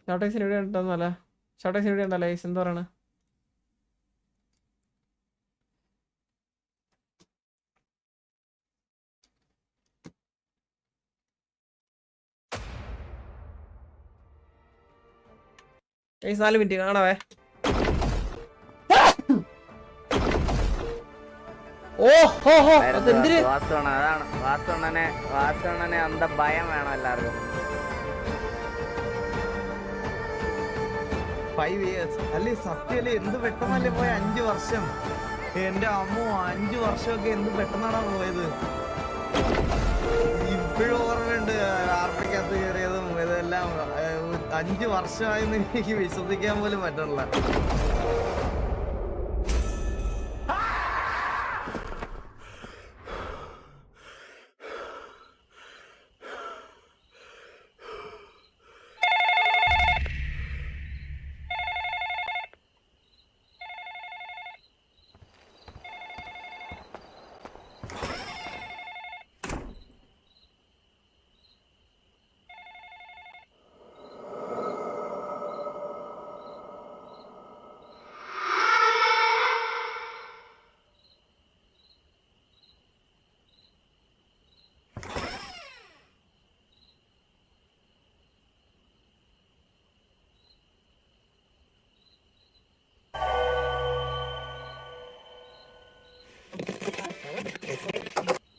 ഷോട്ടേസിന് ഇവിടെ ഉണ്ടോന്നല്ല. ഷോട്ടേസിന് ഇവിടെ ഉണ്ടല്ലോ ഗൈസ്, എന്താ പറയണ? ഗൈസ് 4 മിനിറ്റ് കാണാവേ. അതാണ് വാസവണ്ണനെ അന്ത ഭയം വേണം എല്ലാവർക്കും. 5 years അല്ലേ? സത്യല്ലേ? എന്ത് പെട്ടെന്നല്ലേ പോയ 5 വർഷം. എന്റെ അമ്മോ, 5 വർഷമൊക്കെ എന്ത് പെട്ടെന്നാണോ പോയത്. ഇപ്പോഴും ഓർമ്മയുണ്ട് ആർപ്പയ്ക്കകത്ത് കയറിയതും ഇതെല്ലാം. 5 വർഷമായെന്ന് എനിക്ക് വിശ്വസിക്കാൻ പോലും പറ്റണില്ല.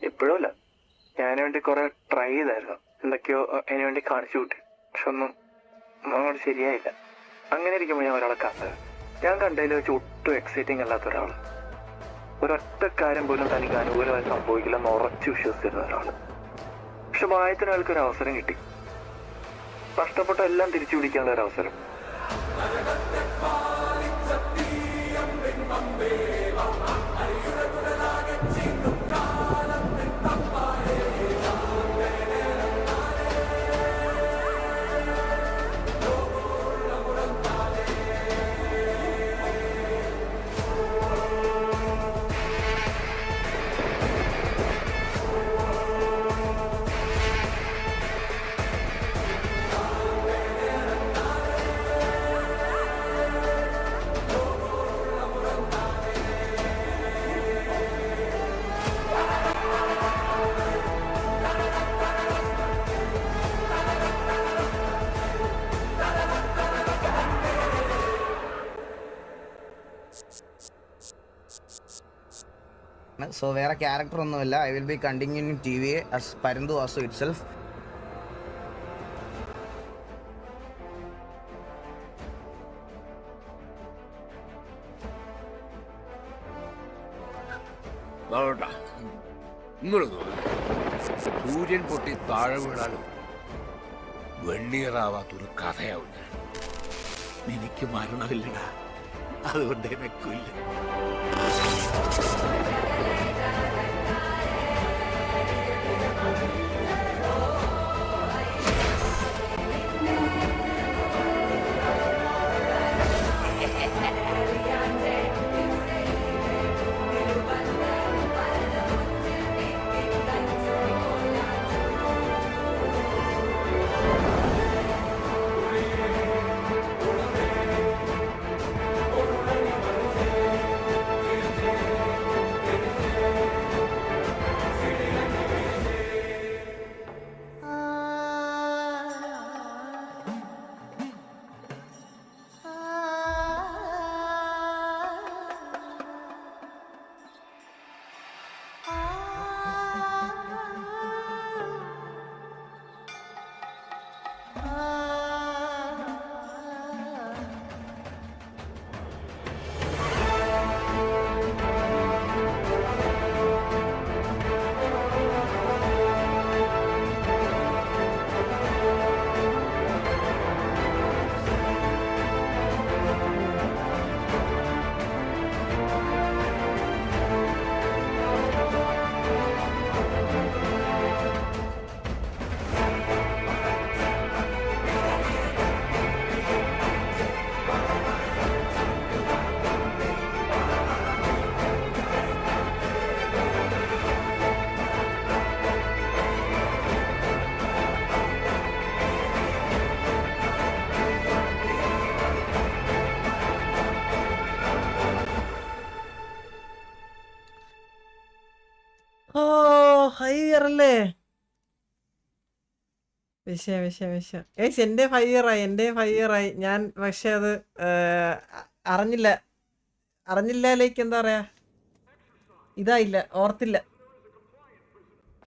ഇപ്പോഴും ഞാൻ വേണ്ടി കുറെ ട്രൈ ചെയ്തായിരുന്നു, എന്തൊക്കെയോ അതിന് വേണ്ടി കാണിച്ചു കൂട്ടി. പക്ഷെ ഒന്നും അങ്ങോട്ട് ശരിയായില്ല. അങ്ങനെ ഇരിക്കുമ്പോൾ ഞാൻ ഒരാളെ കണ്ടത്. ഞാൻ കണ്ടതിൽ വെച്ച് ഒട്ടും എക്സൈറ്റിംഗ് അല്ലാത്ത ഒരാള്. ഒരൊറ്റ കാര്യം പോലും തനിക്ക് അനുകൂലമായി സംഭവിക്കില്ലെന്ന് ഉറച്ചു വിശ്വസിച്ചിരുന്ന ഒരാള്. പക്ഷെ ഭാഗ്യത്തിന് ആൾക്കൊരു അവസരം കിട്ടി. നഷ്ടപ്പെട്ട എല്ലാം തിരിച്ചു പിടിക്കാനുള്ള ഒരു അവസരം. സോ വേറെ ക്യാരക്ടർ ഒന്നുമില്ല. I will be continuing TVA as പരന്തു വാസു itself. സൂര്യൻ പൊട്ടി താഴെ വീണാലും വെണ്ണീറാവാത്തൊരു കഥയാവും. എനിക്ക് മരണമില്ലടാ, അതുകൊണ്ട് എനിക്കില്ല. ഓ 5 ഇയർ അല്ലേ? വിഷയം ഏയ്സ് എന്റെ 5 ഇയർ ആയി ഞാൻ പക്ഷെ അത് അറിഞ്ഞില്ല ലൈക്ക് എന്താ പറയാ ഇതായില്ല ഓർത്തില്ല